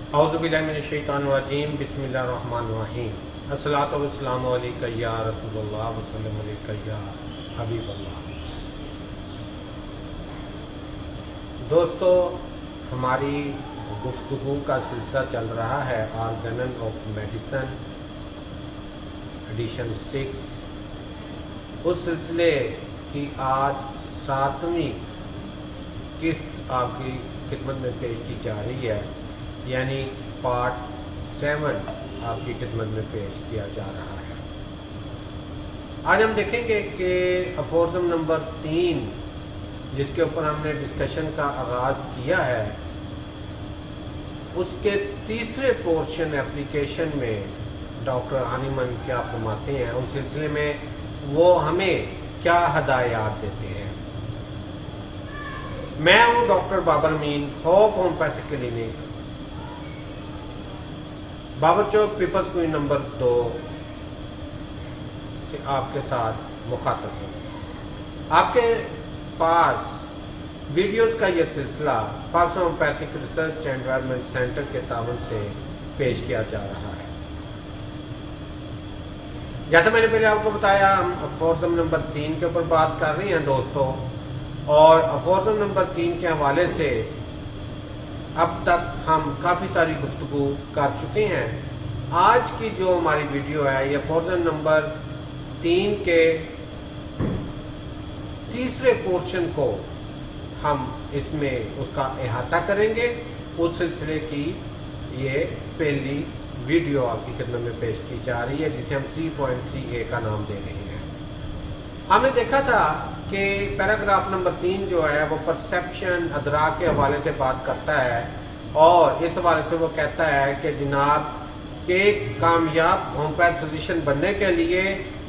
औज़ुबिल्लाहिमिनश्शैतानिर्रजीम बिस्मिल्लाहिर्रहमानिर्रहीम अस्सलातु वस्सलामु अलैका या रसूलल्लाह वसल्लम अलैका या हबीबल्लाह। दोस्तों, हमारी गुफ्तगू का सिलसिला चल रहा है ऑर्गेनल ऑफ मेडिसन एडिशन 6। उस सिलसिले की आज 7वीं किस्त आपकी खिदमत में पेश की जा रही है, यानी पार्ट 7 आपकी खिदमत में पेश किया जा रहा है। आज हम देखेंगे कि अफोर्जम नंबर 3 जिसके ऊपर हमने डिस्कशन का आगाज़ किया है, उसके तीसरे पोर्शन एप्लीकेशन में डॉक्टर हानीमन क्या फरमाते हैं, उस सिलसिले में वो हमें क्या हदायत देते हैं। मैं हूँ डॉक्टर बाबर अमीन, होप होम्योपैथिक क्लिनिक, बाबर चौक, पीपल्स क्वीन नंबर 2 से आपके साथ मुखातब हूँ। आपके पास वीडियोस का यह सिलसिला Pakistan homeopathic research and development centre के तावन से पेश किया जा रहा है। जैसा मैंने पहले आपको बताया, हम अफोर्जम नंबर 3 के ऊपर बात कर रहे हैं दोस्तों, और अफोर्जम नंबर 3 के हवाले से अब तक हम काफ़ी सारी गुफ्तगू कर चुके हैं। आज की जो हमारी वीडियो है, ये अफोर्जम नंबर 3 के तीसरे पोर्शन को हम इसमें उसका अहाता करेंगे। उस सिलसिले की ये पहली वीडियो आपकी खिदमत में पेश की जा रही है, जिसे हम 3.3a का नाम दे रहे हैं। हमने देखा था कि पैराग्राफ नंबर 3 जो है वो परसेप्शन अदरा के हवाले से बात करता है, और इस हवाले से वो कहता है कि जनाब के कामयाब होम्योपैथ फिजिशियन बनने के लिए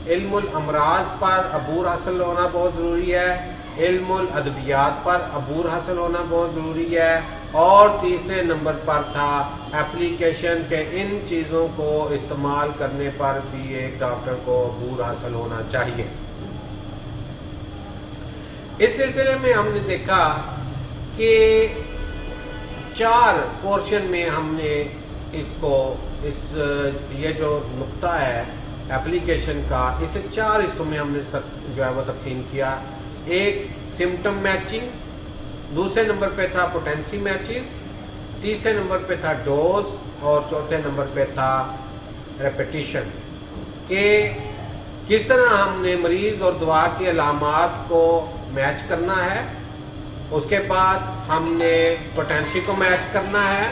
इल्मुल अमराज पर अबूर हासिल होना बहुत ज़रूरी है, इल्मुल अदवियात पर अबूर हासिल होना बहुत ज़रूरी है, और तीसरे नंबर पर था एप्लीकेशन के इन चीज़ों को इस्तेमाल करने पर भी एक डॉक्टर को अबूर हासिल होना चाहिए। इस सिलसिले में हमने देखा कि 4 पोर्शन में हमने इसको ये जो नुक्ता है एप्लीकेशन का, इसे 4 हिस्सों में हमने जो है वो तकसीम किया। एक सिम्टम मैचिंग, दूसरे नंबर पे था पोटेंसी मैचेस, तीसरे नंबर पे था डोज, और चौथे नंबर पे था रेपिटिशन। कि किस तरह हमने मरीज और दवा की अलामात को मैच करना है। उसके बाद हमने पोटेंसी को मैच करना है,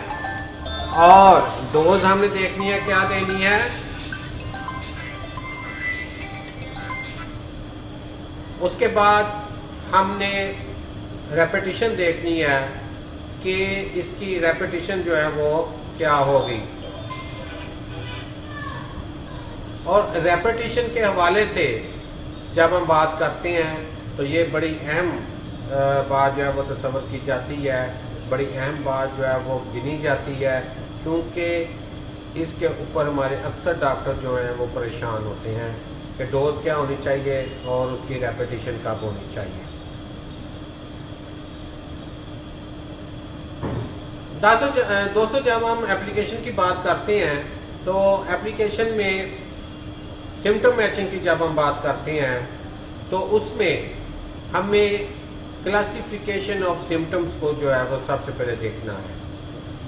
और डोज हमने देखनी है क्या देनी है। उसके बाद हमने रेपिटिशन देखनी है कि इसकी रेपिटिशन जो है वो क्या होगी। और रेपिटिशन के हवाले से जब हम बात करते हैं तो ये बड़ी अहम बात जो है वो तस्वर की जाती है, बड़ी अहम बात जो है वो गिनी जाती है, क्योंकि इसके ऊपर हमारे अक्सर डॉक्टर जो हैं वो परेशान होते हैं कि डोज क्या होनी चाहिए और उसकी रेपिटिशन कब होनी चाहिए। दोस्तों, जब हम एप्लीकेशन की बात करते हैं तो एप्लीकेशन में सिम्टम मैचिंग की जब हम बात करते हैं तो उसमें हमें क्लासिफिकेशन ऑफ सिम्टम्स को जो है वो सबसे पहले देखना है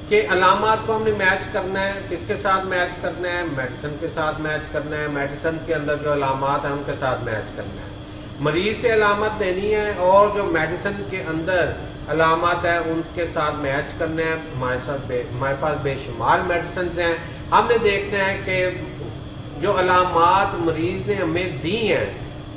कि अलामात को हमने मैच करना है। किसके साथ मैच करना है? मेडिसिन के साथ मैच करना है। मेडिसिन के अंदर जो अलामात हैं उनके साथ मैच करना है। मरीज से अलामत लेनी है, और जो मेडिसिन के अंदर अलामत है उनके साथ मैच करना है। हमारे पास बेशुमार मेडिसिन हैं। हमने देखना है कि जो अलामात मरीज ने हमें दी हैं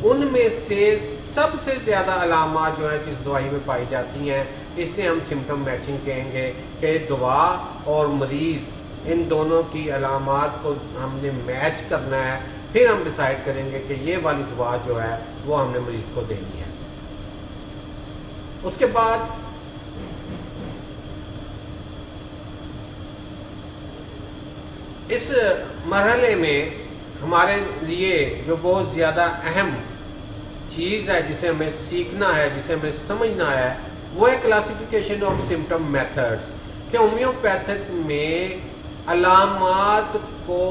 उनमें से सबसे ज़्यादा अलामात जो है जिस दवाई में पाई जाती हैं, इससे हम सिम्टम मैचिंग कहेंगे कि दवा और मरीज इन दोनों की अलामात को हमने मैच करना है। फिर हम डिसाइड करेंगे कि ये वाली दवा जो है वो हमने मरीज को देनी है। उसके बाद इस मरहले में हमारे लिए जो बहुत ज़्यादा अहम चीज़ है, जिसे हमें सीखना है, जिसे हमें समझना है, वो है क्लासिफिकेशन ऑफ सिम्टम मेथड्स। کہ ہومیوپیتھک میں علامات کو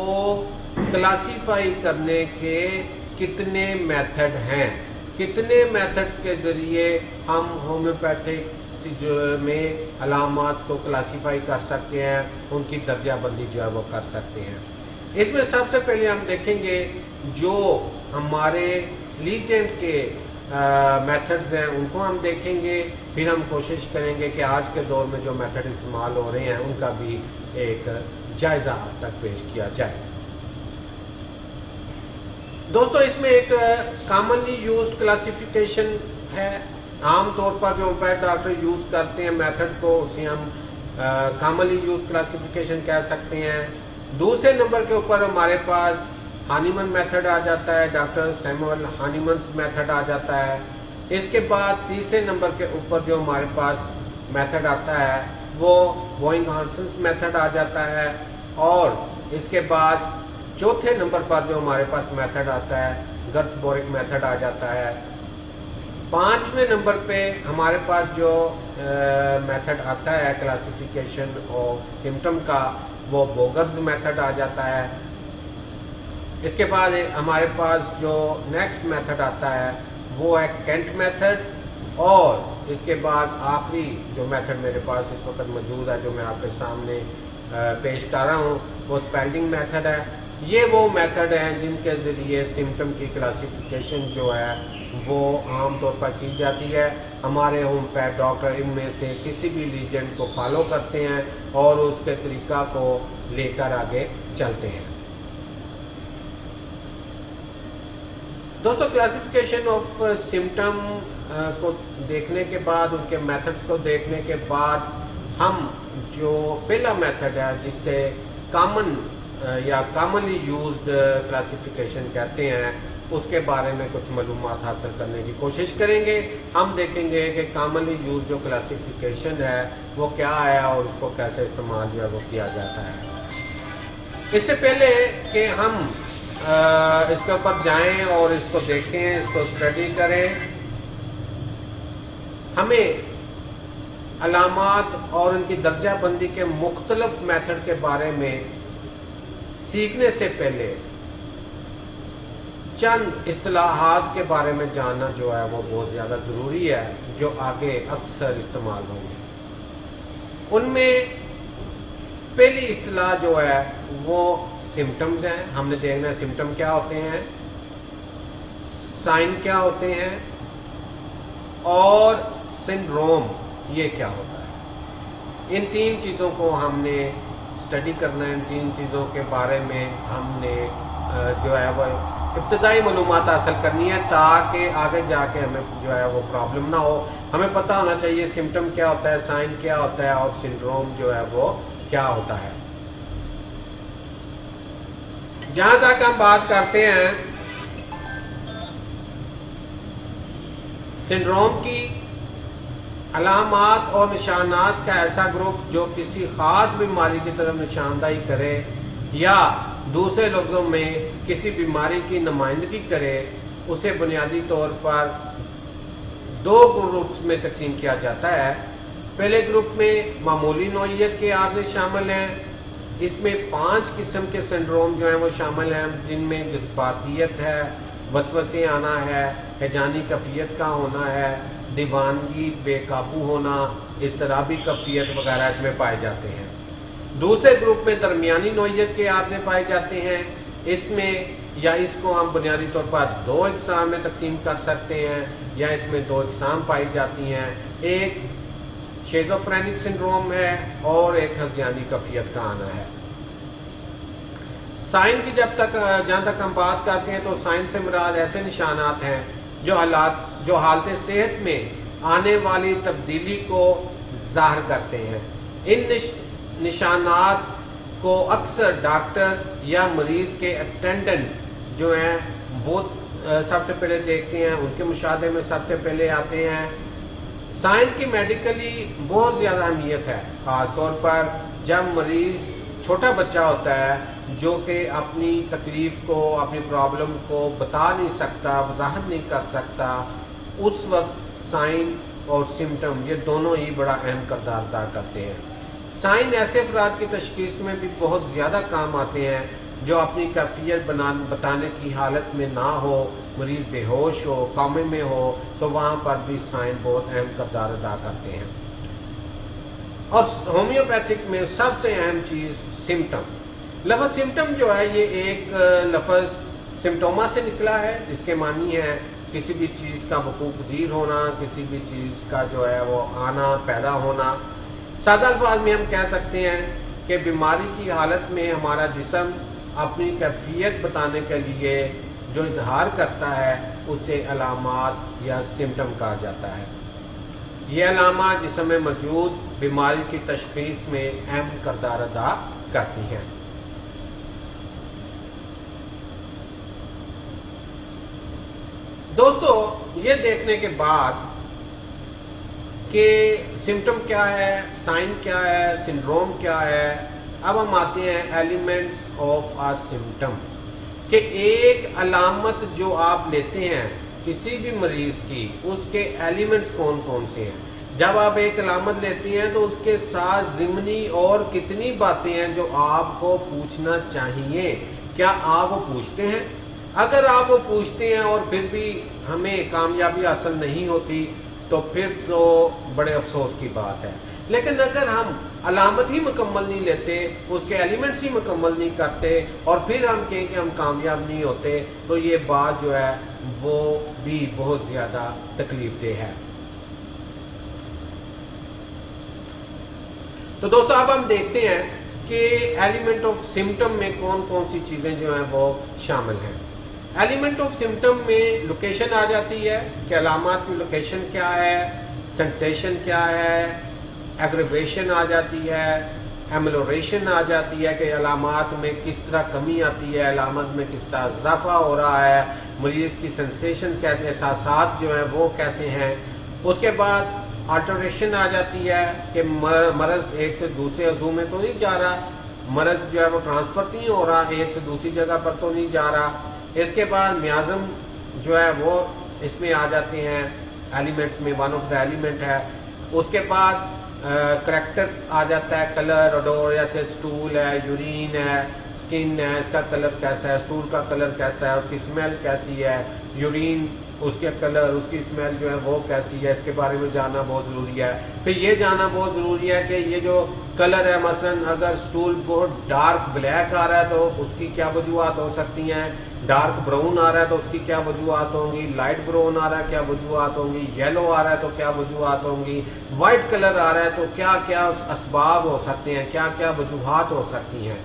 کلاسیفائی کرنے کے کتنے میتھڈ ہیں، کتنے میتھڈز کے ذریعے ہم ہومیوپیتھک میں علامات کو کلاسیفائی کر سکتے ہیں، ان کی درجہ بندی جو ہے وہ کر سکتے ہیں۔ اس میں سب سے پہلے ہم دیکھیں گے جو ہمارے لیجنڈ کے میتھڈز ہیں ان کو ہم دیکھیں گے، پھر ہم کوشش کریں گے کہ آج کے دور میں جو میتھڈ استعمال ہو رہے ہیں ان کا بھی ایک جائزہ آپ تک پیش کیا جائے۔ دوستو اس میں ایک کامنلی یوزڈ کلاسیفیکیشن ہے، عام طور پر جو ہومیوپیتھ ڈاکٹر یوز کرتے ہیں میتھڈ کو، اسے ہم کامنلی یوزڈ کلاسیفیکیشن کہہ سکتے ہیں۔ دوسرے نمبر کے اوپر ہمارے پاس ہانیمن میتھڈ آ جاتا ہے، ڈاکٹر سیموئل ہانیمنس میتھڈ آ جاتا ہے۔ اس کے بعد تیسرے نمبر کے اوپر جو ہمارے پاس میتھڈ آتا ہے وہ بوئنگ ہانسنس میتھڈ آ جاتا ہے، اور اس کے بعد چوتھے نمبر پر جو ہمارے پاس میتھڈ آتا ہے گرت بورک میتھڈ آ جاتا ہے۔ پانچویں نمبر پہ ہمارے پاس جو میتھڈ آتا ہے کلاسیفیکیشن آف سمٹم کا وہ بوگرز میتھڈ آ جاتا ہے۔ اس کے بعد ہمارے پاس جو نیکسٹ میتھڈ آتا ہے وہ ہے کینٹ میتھڈ، اور اس کے بعد آخری جو میتھڈ میرے پاس اس وقت موجود ہے جو میں آپ کے سامنے پیش کر رہا ہوں وہ اسپیلڈنگ میتھڈ ہے۔ یہ وہ میتھڈ ہیں جن کے ذریعے سمٹم کی کلاسیفیکیشن جو ہے وہ عام طور پر کی جاتی ہے۔ ہمارے ہومیوپیتھ ڈاکٹر ان میں سے کسی بھی لیجنڈ کو فالو کرتے ہیں اور اس کے طریقہ کو لے کر آگے چلتے ہیں۔ دوستو کلاسیفیکیشن آف سمٹم کو دیکھنے کے بعد، ان کے میتھڈز کو دیکھنے کے بعد، ہم جو پہلا میتھڈ ہے جس سے کامن یا کامنلی یوزڈ کلاسیفیکیشن کہتے ہیں اس کے بارے میں کچھ معلومات حاصل کرنے کی کوشش کریں گے۔ ہم دیکھیں گے کہ کامنلی یوزڈ جو کلاسیفیکیشن ہے وہ کیا ہے اور اس کو کیسے استعمال جو ہے وہ کیا جاتا ہے۔ اس سے پہلے کہ ہم اس کے اوپر جائیں اور اس کو دیکھیں، اس کو اسٹڈی کریں، ہمیں علامات اور ان کی درجہ بندی کے مختلف میتھڈ کے بارے میں سیکھنے سے پہلے چند اصطلاحات کے بارے میں جاننا جو ہے وہ بہت زیادہ ضروری ہے، جو آگے اکثر استعمال ہوں گے۔ ان میں پہلی اصطلاح جو ہے وہ سمٹمز ہیں۔ ہم نے دیکھنا ہے سمٹم کیا ہوتے ہیں، سائن کیا ہوتے ہیں، اور سنڈروم یہ کیا ہوتا ہے۔ ان تین چیزوں کو ہم نے اسٹڈی کرنا ہے، ان تین چیزوں کے بارے میں ہم نے جو ہے وہ ابتدائی معلومات حاصل کرنی ہے تاکہ آگے جا کے ہمیں جو ہے وہ پرابلم نہ ہو۔ ہمیں پتہ ہونا چاہیے سمٹم کیا ہوتا ہے، سائن کیا ہوتا ہے، اور سنڈروم جو ہے وہ کیا ہوتا ہے۔ جہاں تک ہم بات کرتے ہیں سنڈروم کی، علامات اور نشانات کا ایسا گروپ جو کسی خاص بیماری کی طرف نشاندہی کرے یا دوسرے لفظوں میں کسی بیماری کی نمائندگی کرے، اسے بنیادی طور پر دو گروپس میں تقسیم کیا جاتا ہے۔ پہلے گروپ میں معمولی نوعیت کے عارضے شامل ہیں۔ اس میں 5 قسم کے سنڈروم جو ہیں وہ شامل ہیں، جن میں جذباتیت ہے، وسوسے آنا ہے، ہیجانی کیفیت کا ہونا ہے، دیوانگی، بے قابو ہونا، اضطرابی کیفیت وغیرہ اس میں پائے جاتے ہیں۔ دوسرے گروپ میں درمیانی نوعیت کے عارضے پائے جاتے ہیں۔ اس میں یا اس کو ہم بنیادی طور پر 2 اقسام میں تقسیم کر سکتے ہیں، یا اس میں 2 اقسام پائی جاتی ہیں۔ ایک شیزوفرینک سنڈروم ہے اور ایک ہذیانی کیفیت کا آنا ہے۔ سائن کی جہاں تک ہم بات کرتے ہیں تو سائن سے مراد ایسے نشانات ہیں جو حالت صحت میں آنے والی تبدیلی کو ظاہر کرتے ہیں۔ ان نشانات کو اکثر ڈاکٹر یا مریض کے اٹینڈنٹ جو ہیں وہ سب سے پہلے دیکھتے ہیں، ان کے مشاہدے میں سب سے پہلے آتے ہیں۔ سائن کی میڈیکلی بہت زیادہ اہمیت ہے، خاص طور پر جب مریض چھوٹا بچہ ہوتا ہے جو کہ اپنی تکلیف کو، اپنی پرابلم کو بتا نہیں سکتا، وضاحت نہیں کر سکتا، اس وقت سائن اور سمٹم یہ دونوں ہی بڑا اہم کردار ادا کرتے ہیں۔ سائن ایسے افراد کی تشخیص میں بھی بہت زیادہ کام آتے ہیں جو اپنی کیفیت بتانے کی حالت میں نہ ہو، مریض بے ہوش ہو، کومے میں ہو، تو وہاں پر بھی سائن بہت اہم کردار ادا کرتے ہیں۔ اور ہومیوپیتھک میں سب سے اہم چیز سمٹم۔ لفظ سمٹم جو ہے یہ ایک لفظ سمٹوما سے نکلا ہے، جس کے معنی ہے کسی بھی چیز کا وقوع پذیر ہونا، کسی بھی چیز کا جو ہے وہ آنا، پیدا ہونا۔ سادہ الفاظ میں ہم کہہ سکتے ہیں کہ بیماری کی حالت میں ہمارا جسم اپنی کیفیت بتانے کے لیے جو اظہار کرتا ہے اسے علامات یا سمٹم کہا جاتا ہے۔ یہ علامات جسم میں موجود بیماری کی تشخیص میں اہم کردار ادا کرتی ہیں۔ دوستو، یہ دیکھنے کے بعد کہ سمٹم کیا ہے، سائن کیا ہے، سنڈروم کیا ہے، اب ہم آتے ہیں ایلیمنٹس آف آ سمٹم، کہ ایک علامت جو آپ لیتے ہیں کسی بھی مریض کی، اس کے ایلیمنٹس کون کون سے ہیں۔ جب آپ ایک علامت لیتے ہیں تو اس کے ساتھ ضمنی اور کتنی باتیں ہیں جو آپ کو پوچھنا چاہیے، کیا آپ وہ پوچھتے ہیں؟ اگر آپ وہ پوچھتے ہیں اور پھر بھی ہمیں کامیابی حاصل نہیں ہوتی تو پھر تو بڑے افسوس کی بات ہے۔ لیکن اگر ہم علامت ہی مکمل نہیں لیتے، اس کے ایلیمنٹس ہی مکمل نہیں کرتے اور پھر ہم کہیں کہ ہم کامیاب نہیں ہوتے، تو یہ بات جو ہے وہ بھی بہت زیادہ تکلیف دہ ہے۔ تو دوستو، اب ہم دیکھتے ہیں کہ ایلیمنٹ آف سمٹم میں کون کون سی چیزیں جو ہیں وہ شامل ہیں۔ ایلیمنٹ آف سمٹم میں لوکیشن آ جاتی ہے کہ علامات کی لوکیشن کیا ہے، سینسیشن کیا ہے، ایگریویشن آ جاتی ہے، ایملوریشن آ جاتی ہے کہ علامات میں کس طرح کمی آتی ہے، علامات میں کس طرح اضافہ ہو رہا ہے، مریض کی سینسیشن کیسے، احساسات جو ہیں وہ کیسے ہیں۔ اس کے بعد آلٹریشن آ جاتی ہے کہ مرض ایک سے دوسرے عضو میں تو نہیں جا رہا، مرض جو ہے وہ ٹرانسفر نہیں ہو رہا، ایک سے دوسری جگہ پر تو نہیں جا رہا۔ اس کے بعد میازم جو ہے وہ اس میں آ جاتے ہیں ایلیمنٹس میں، ون آف دا ایلیمنٹ ہے۔ اس کے بعد کریکٹرز آ جاتا ہے، کلر، اڈور، جیسے سٹول ہے، یورین ہے، سکن ہے، اس کا کلر کیسا ہے، سٹول کا کلر کیسا ہے، اس کی اسمیل کیسی ہے، یورین اس کے کلر، اس کی اسمیل جو ہے وہ کیسی ہے، اس کے بارے میں جاننا بہت ضروری ہے۔ پھر یہ جاننا بہت ضروری ہے کہ یہ جو کلر ہے، مثلا اگر سٹول بہت ڈارک بلیک آ رہا ہے تو اس کی کیا وجوہات ہو سکتی ہیں، ڈارک براؤن آ رہا ہے تو اس کی کیا وجوہات ہوں گی، لائٹ براؤن آ رہا ہے کیا وجوہات ہوں گی، یلو آ رہا ہے تو کیا وجوہات ہوں گی، وائٹ کلر آ رہا ہے تو کیا کیا اسباب ہو سکتے ہیں، کیا کیا وجوہات ہو سکتی ہیں۔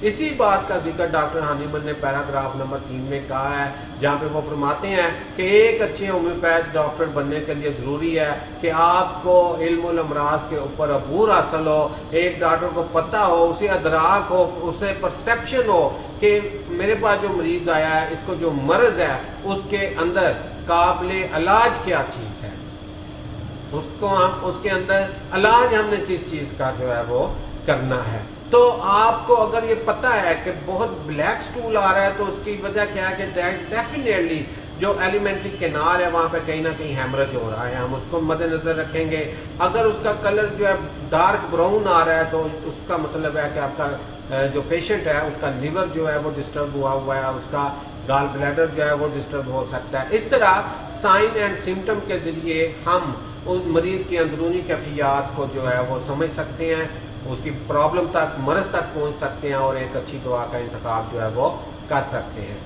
اسی بات کا ذکر ڈاکٹر ہانیمن نے پیراگراف نمبر 3 میں کہا ہے، جہاں پہ وہ فرماتے ہیں کہ ایک اچھے ہومیوپیتھ ڈاکٹر بننے کے لیے ضروری ہے کہ آپ کو علم الامراض کے اوپر عبور حاصل ہو، ایک ڈاکٹر کو پتہ ہو، اسے ادراک ہو، اسے پرسیپشن ہو کہ میرے پاس جو مریض آیا ہے، اس کو جو مرض ہے اس کے اندر قابل علاج کیا چیز ہے، اس کے اندر علاج ہم نے کس چیز کا جو ہے وہ کرنا ہے۔ تو آپ کو اگر یہ پتہ ہے کہ بہت بلیک سٹول آ رہا ہے تو اس کی وجہ کیا ہے کہ ڈیفینیٹلی جو ایلیمنٹری کینال ہے وہاں پہ کہیں نہ کہیں ہیمرج ہو رہا ہے، ہم اس کو مد نظر رکھیں گے۔ اگر اس کا کلر جو ہے ڈارک براؤن آ رہا ہے تو اس کا مطلب ہے کہ آپ کا جو پیشنٹ ہے اس کا لیور جو ہے وہ ڈسٹرب ہوا ہے، اس کا گال بلیڈر جو ہے وہ ڈسٹرب ہو سکتا ہے۔ اس طرح سائن اینڈ سمٹم کے ذریعے ہم اس مریض کی اندرونی کیفیات کو جو ہے وہ سمجھ سکتے ہیں، اس کی پرابلم تک، مرض تک پہنچ سکتے ہیں اور ایک اچھی دوا کا انتخاب جو ہے وہ کر سکتے ہیں۔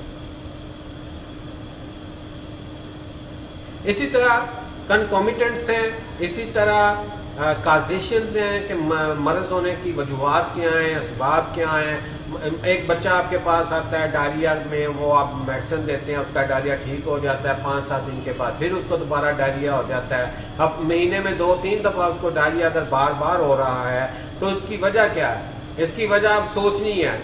اسی طرح کنکومیٹنٹس ہیں، اسی طرح کازیشنز ہیں کہ مرض ہونے کی وجوہات کیا ہیں، اسباب کیا ہیں۔ ایک بچہ آپ کے پاس آتا ہے ڈائریا میں، وہ آپ میڈیسن دیتے ہیں، اس کا ڈائریا ٹھیک ہو جاتا ہے، 5-7 دن کے بعد پھر اس کو دوبارہ ڈائریا ہو جاتا ہے۔ اب مہینے میں 2-3 دفعہ اس کو ڈائریا اگر بار بار ہو رہا ہے تو اس کی وجہ کیا ہے؟ اس کی وجہ آپ سوچنی ہے،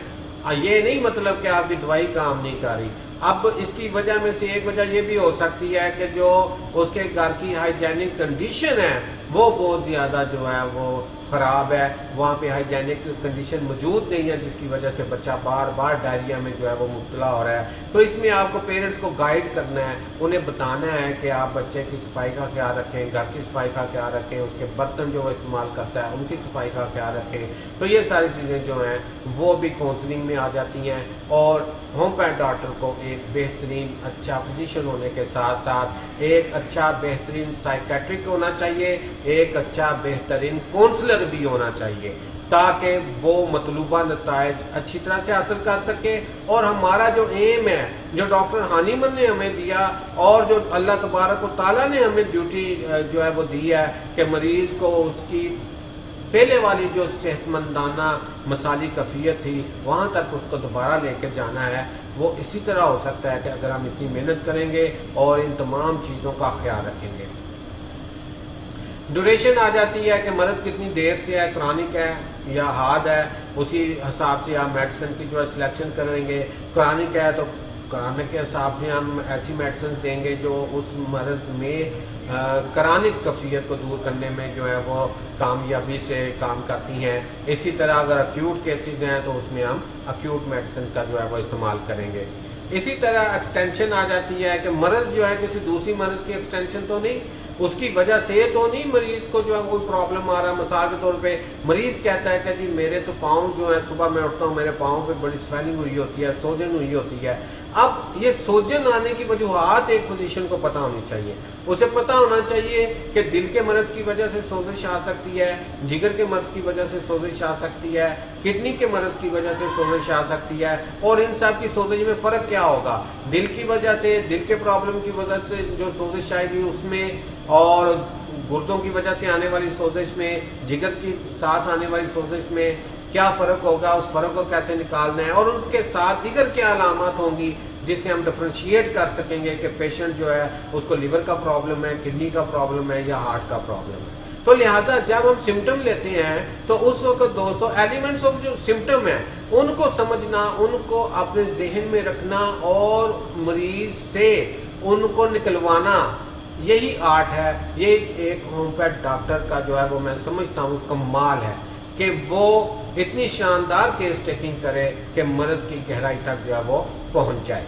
یہ نہیں مطلب کہ آپ کی دوائی کام نہیں کر رہی۔ اب اس کی وجہ میں سے ایک وجہ یہ بھی ہو سکتی ہے کہ جو اس کے گھر کی ہائیجینک کنڈیشن ہے وہ بہت زیادہ جو ہے وہ ख़राब है, वहाँ पे हाइजेनिक कंडीशन मौजूद नहीं है, जिसकी वजह से बच्चा बार बार डायरिया में जो है वो मुब्तला हो रहा है। तो इसमें आपको पेरेंट्स को गाइड करना है, उन्हें बताना है कि आप बच्चे की सफाई का ख्याल रखें, घर की सफाई का ख्याल रखें, उसके बर्तन जो वो इस्तेमाल करता है उनकी सफाई का ख्याल रखें। तो ये सारी चीज़ें जो हैं वो भी काउंसलिंग में आ जाती हैं। और होम्योपैथ डॉक्टर को एक बेहतरीन अच्छा फिजिशियन होने के साथ साथ एक अच्छा बेहतरीन साइकेट्रिक होना चाहिए, एक अच्छा बेहतरीन काउंसलर भी होना चाहिए, ताकि वो मतलूबा नताइज अच्छी तरह से हासिल कर सके। और हमारा जो एम है, जो डॉक्टर हानीमन ने हमें दिया और जो अल्लाह तबारक व तआला ने हमें ड्यूटी जो है वो दी है कि मरीज़ को उसकी पहले वाली जो सेहतमंदाना मसाली कफ़ियत थी वहाँ तक उसको दोबारा लेकर जाना है, वो इसी तरह हो सकता है कि अगर हम इतनी मेहनत करेंगे और इन तमाम चीज़ों का ख्याल रखेंगे। ड्यूरेशन आ जाती है कि मर्ज़ कितनी देर से है, क्रॉनिक है या हार्ड है, उसी हिसाब से आप मेडिसिन की जो है सिलेक्शन करेंगे। क्रॉनिक है तो क्रॉनिक के हिसाब से हम ऐसी मेडिसिन देंगे जो उस मर्ज़ में क्रॉनिक कफ़ियत को दूर करने में जो है वो कामयाबी से काम करती हैं। इसी तरह अगर अक्यूट केसेस हैं तो उसमें हम अक्यूट मेडिसिन का जो है वो इस्तेमाल करेंगे। इसी तरह एक्सटेंशन आ जाती है कि मर्ज़ जो है किसी दूसरी मर्ज़ की एक्सटेंशन तो नहीं, उसकी वजह से तो नहीं मरीज़ को जो है कोई प्रॉब्लम आ रहा है। मिसाल के तौर पे मरीज़ कहता है कि जी मेरे तो पाँव जो है, सुबह मैं उठता हूँ मेरे पाँव पे बड़ी स्वेलिंग हुई होती है, सोजन हुई होती है। अब ये सोजन आने की वजूहात एक फिजिशियन को पता होनी चाहिए। उसे पता होना चाहिए कि दिल के मर्ज़ की वजह से सोजिश आ सकती है, जिगर के मर्ज़ की वजह से सोजिश आ सकती है, किडनी के मर्ज़ की वजह से सोजिश आ सकती है। और इन सब की सोजिश में फ़र्क क्या होगा? दिल की वजह से, दिल के प्रॉब्लम की वजह से जो सोजिश आएगी उसमें, और गुर्दों की वजह से आने वाली सोजिश में, जिगर की साथ आने वाली सोजिश में क्या फ़र्क होगा, उस फ़र्क को कैसे निकालना है, और उनके साथ दीगर क्या अलामत होंगी जिससे हम डिफ्रेंशिएट कर सकेंगे कि पेशेंट जो है उसको लिवर का प्रॉब्लम है, किडनी का प्रॉब्लम है या हार्ट का प्रॉब्लम है। तो लिहाजा जब हम सिम्टम लेते हैं तो उस वक्त दोस्तों एलिमेंट्स ऑफ जो सिम्टम है उनको समझना, उनको अपने जहन में रखना और मरीज से उनको निकलवाना, यही आर्ट है। ये एक होम्योपैथ डॉक्टर का जो है वो मैं समझता हूँ कमाल है कि वो इतनी शानदार केस टेकिंग करे कि मर्ज की गहराई तक जो है वो पहुंच जाए।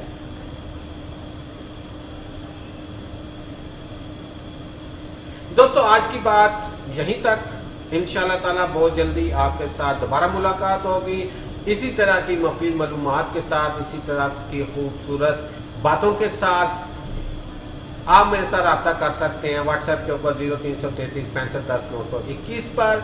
दोस्तों आज की बात यहीं तक, इंशाअल्लाह ताला बहुत जल्दी आपके साथ दोबारा मुलाकात होगी इसी तरह की मफीद मालूमात के साथ, इसी तरह की खूबसूरत बातों के साथ। आप मेरे साथ रब्ता कर सकते हैं व्हाट्सएप के ऊपर 0333 65 10 921 पर,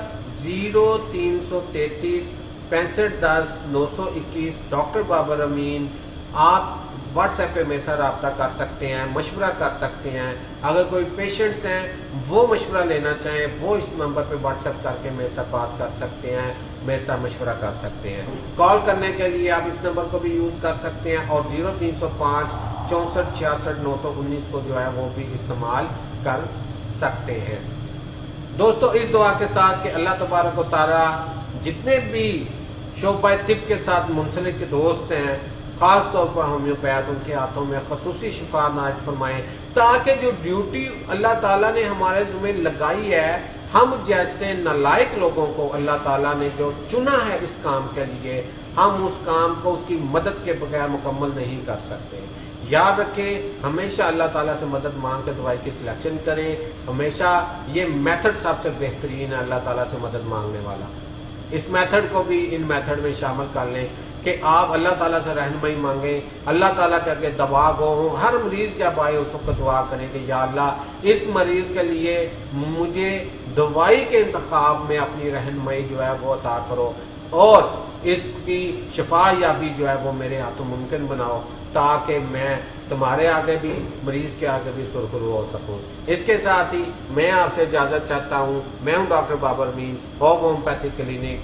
0333 65 10 921 डॉक्टर बाबर अमीन। आप व्हाट्सएप पे मेरे साथ रब्ता कर सकते हैं, मशवरा कर सकते हैं। अगर कोई पेशेंट्स हैं वो मशवरा लेना चाहें वो इस नंबर पे व्हाट्सएप करके मेरे साथ बात कर सकते हैं, मेरे साथ मशवरा कर सकते हैं। कॉल करने के लिए आप इस नंबर को भी यूज़ कर सकते हैं और 0305 64 66 919 को जो है वो भी इस्तेमाल कर सकते हैं। दोस्तों इस दुआ के साथ कि अल्लाह तबारक व तआला जितने भी शोबा तिब के साथ मुंसलिक के दोस्त हैं, ख़ास तौर पर होम्योपैथ, उनके हाथों में खसूसी शिफा नाज़िल फरमाएं, ताकि जो ड्यूटी अल्लाह ताला ने हमारे ज़िम्मे लगाई है, हम जैसे नालायक लोगों को अल्लाह ताला ने जो चुना है इस काम के लिए, हम उस काम को उसकी मदद के बगैर मुकम्मल नहीं कर सकते। याद रखें, हमेशा अल्लाह ताला से मदद मांग के दवाई की सिलेक्शन करें। हमेशा ये मेथड सबसे बेहतरीन है अल्लाह ताला से मदद मांगने वाला। इस मेथड को भी इन मेथड में शामिल कर लें कि आप अल्लाह ताला से रहनुमाई मांगें, अल्लाह ताला के आगे दवा गो हों। हर मरीज़ जब आए उस वक्त दुआ करें कि या अल्लाह इस मरीज़ के लिए मुझे दवाई के इंतखाब में अपनी रहनुमाई जो है वो अता करो और इसकी शिफा याबी जो है वो मेरे हाथों मुमकिन बनाओ, ताकि मैं तुम्हारे आगे भी, मरीज़ के आगे भी सुरखरू हो सकूं। इसके साथ ही मैं आपसे इजाज़त चाहता हूं। मैं हूं डॉक्टर बाबर अमीन, होम्योपैथिक क्लिनिक,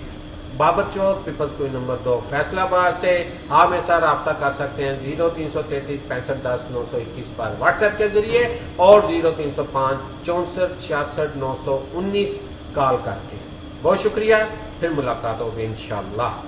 बाबर चौक, पीपल्स कोई नंबर 2, फैसलाबाद से। आप मेरे साथ रब्ता कर सकते हैं 0333 65 10 921 पर व्हाट्सएप के जरिए और 0305 64 66 919 कॉल करके। बहुत शुक्रिया, फिर मुलाकात होगी इंशाअल्लाह।